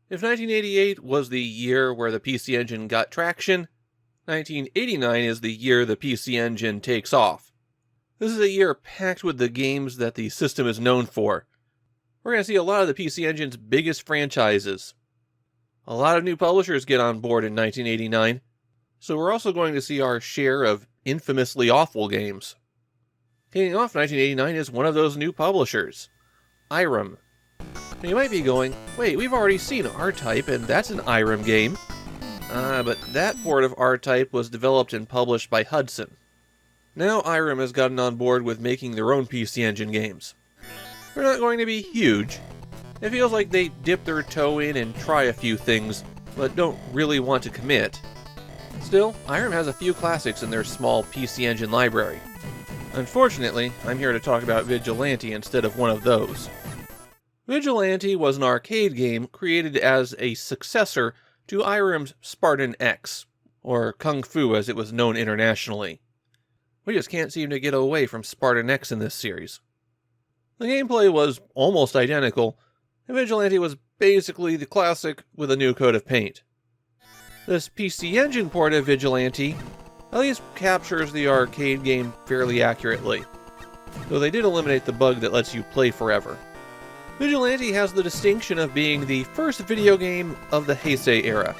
If 1988 was the year where the PC Engine got traction, 1989 is the year the PC Engine takes off. This is a year packed with the games that the system is known for. We're going to see a lot of the PC Engine's biggest franchises. A lot of new publishers get on board in 1989, so we're also going to see our share of infamously awful games. Kicking off 1989 is one of those new publishers, Irem. Now you might be going, wait, we've already seen R-Type, and that's an Irem game. But that port of R-Type was developed and published by Hudson. Now Irem has gotten on board with making their own PC Engine games. They're not going to be huge. It feels like they dip their toe in and try a few things, but don't really want to commit. Still, Irem has a few classics in their small PC Engine library. Unfortunately, I'm here to talk about Vigilante instead of one of those. Vigilante was an arcade game created as a successor to Irem's Spartan X, or Kung Fu as it was known internationally. We just can't seem to get away from Spartan X in this series. The gameplay was almost identical, and Vigilante was basically the classic with a new coat of paint. This PC Engine port of Vigilante at least captures the arcade game fairly accurately, though they did eliminate the bug that lets you play forever. Vigilante has the distinction of being the first video game of the Heisei era.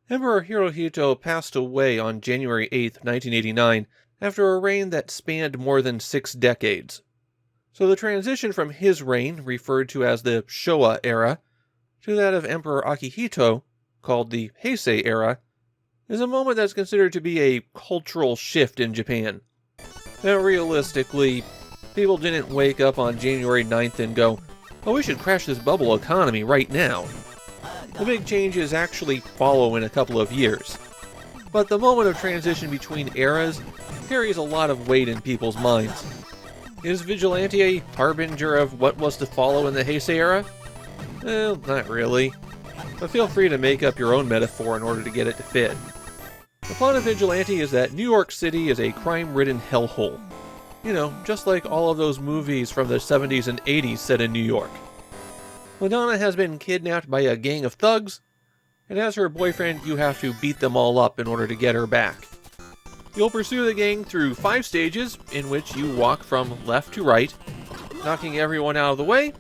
Emperor Hirohito passed away on January 8, 1989, after a reign that spanned more than 6 decades. So the transition from his reign, referred to as the Showa era, to that of Emperor Akihito, called the Heisei era, is a moment that's considered to be a cultural shift in Japan. Now realistically, people didn't wake up on January 9th and go, oh, we should crash this bubble economy right now. The big changes actually follow in a couple of years. But the moment of transition between eras carries a lot of weight in people's minds. Is Vigilante a harbinger of what was to follow in the Heisei era? Well, not really. But feel free to make up your own metaphor in order to get it to fit. The plot of Vigilante is that New York City is a crime-ridden hellhole. You know, just like all of those movies from the 70s and 80s set in New York. Madonna has been kidnapped by a gang of thugs, and as her boyfriend, you have to beat them all up in order to get her back. You'll pursue the gang through 5 stages, in which you walk from left to right, knocking everyone out of the way,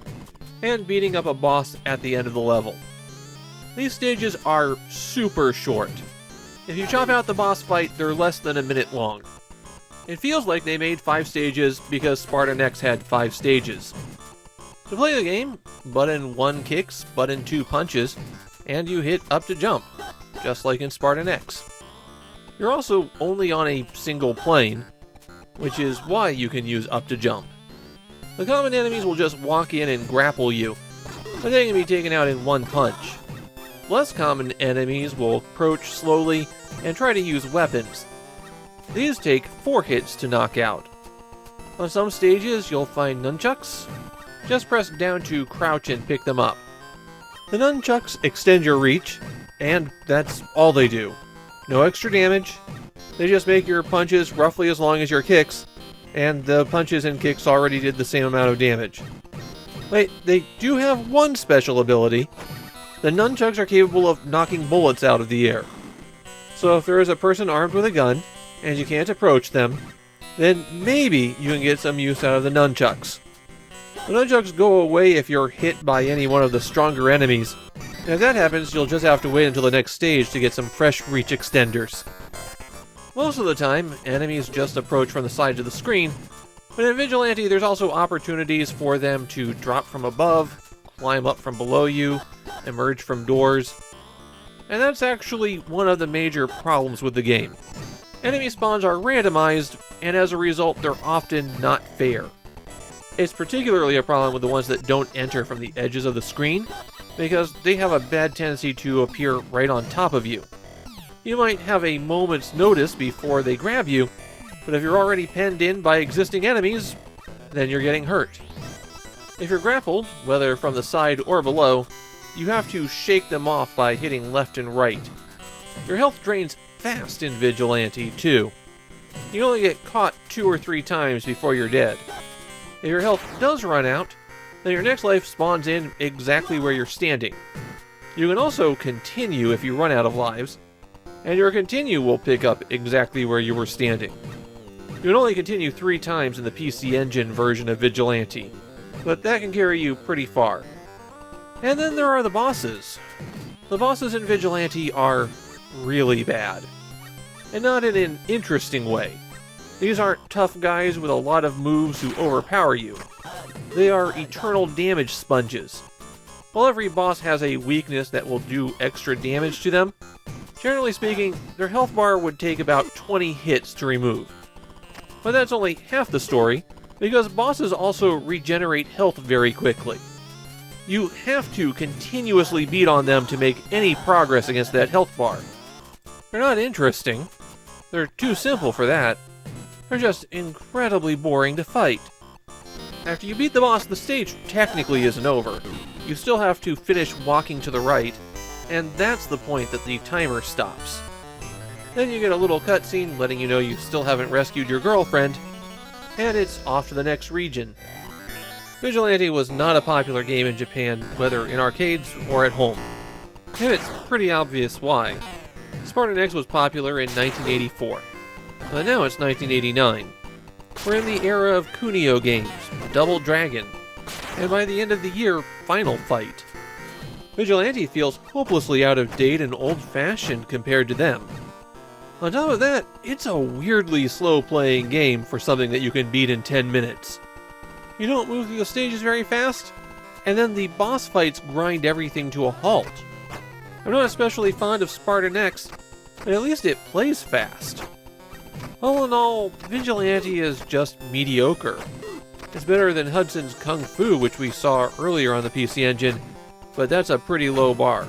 and beating up a boss at the end of the level. These stages are super short. If you chop out the boss fight, they're less than a minute long. It feels like they made 5 stages because Spartan X had 5 stages. To play the game, button 1 kicks, button 2 punches, and you hit up to jump, just like in Spartan X. You're also only on a single plane, which is why you can use up to jump. The common enemies will just walk in and grapple you, but they can be taken out in 1 punch. Less common enemies will approach slowly and try to use weapons. These take 4 hits to knock out. On some stages, you'll find nunchucks. Just press down to crouch and pick them up. The nunchucks extend your reach, and that's all they do. No extra damage. They just make your punches roughly as long as your kicks, and the punches and kicks already did the same amount of damage. Wait, they do have one special ability. The nunchucks are capable of knocking bullets out of the air. So if there is a person armed with a gun, and you can't approach them, then maybe you can get some use out of the nunchucks. The nunchucks go away if you're hit by any one of the stronger enemies, and if that happens, you'll just have to wait until the next stage to get some fresh reach extenders. Most of the time, enemies just approach from the sides of the screen, but in Vigilante there's also opportunities for them to drop from above, climb up from below you, emerge from doors, and that's actually one of the major problems with the game. Enemy spawns are randomized, and as a result, they're often not fair. It's particularly a problem with the ones that don't enter from the edges of the screen, because they have a bad tendency to appear right on top of you. You might have a moment's notice before they grab you, but if you're already penned in by existing enemies, then you're getting hurt. If you're grappled, whether from the side or below, you have to shake them off by hitting left and right. Your health drains fast in Vigilante, too. You only get caught 2 or 3 times before you're dead. If your health does run out, then your next life spawns in exactly where you're standing. You can also continue if you run out of lives, and your continue will pick up exactly where you were standing. You can only continue 3 times in the PC Engine version of Vigilante, but that can carry you pretty far. And then there are the bosses. The bosses in Vigilante are really bad, and not in an interesting way. These aren't tough guys with a lot of moves who overpower you. They are eternal damage sponges. While every boss has a weakness that will do extra damage to them, generally speaking, their health bar would take about 20 hits to remove. But that's only half the story, because bosses also regenerate health very quickly. You have to continuously beat on them to make any progress against that health bar. They're not interesting. They're too simple for that. They're just incredibly boring to fight. After you beat the boss, the stage technically isn't over. You still have to finish walking to the right, and that's the point that the timer stops. Then you get a little cutscene letting you know you still haven't rescued your girlfriend, and it's off to the next region. Vigilante was not a popular game in Japan, whether in arcades or at home. And it's pretty obvious why. Spartan X was popular in 1984, but now it's 1989. We're in the era of Kunio games, Double Dragon, and by the end of the year, Final Fight. Vigilante feels hopelessly out of date and old-fashioned compared to them. On top of that, it's a weirdly slow-playing game for something that you can beat in 10 minutes. You don't move through the stages very fast, and then the boss fights grind everything to a halt. I'm not especially fond of Spartan X, but at least it plays fast. All in all, Vigilante is just mediocre. It's better than Hudson's Kung Fu, which we saw earlier on the PC Engine, but that's a pretty low bar.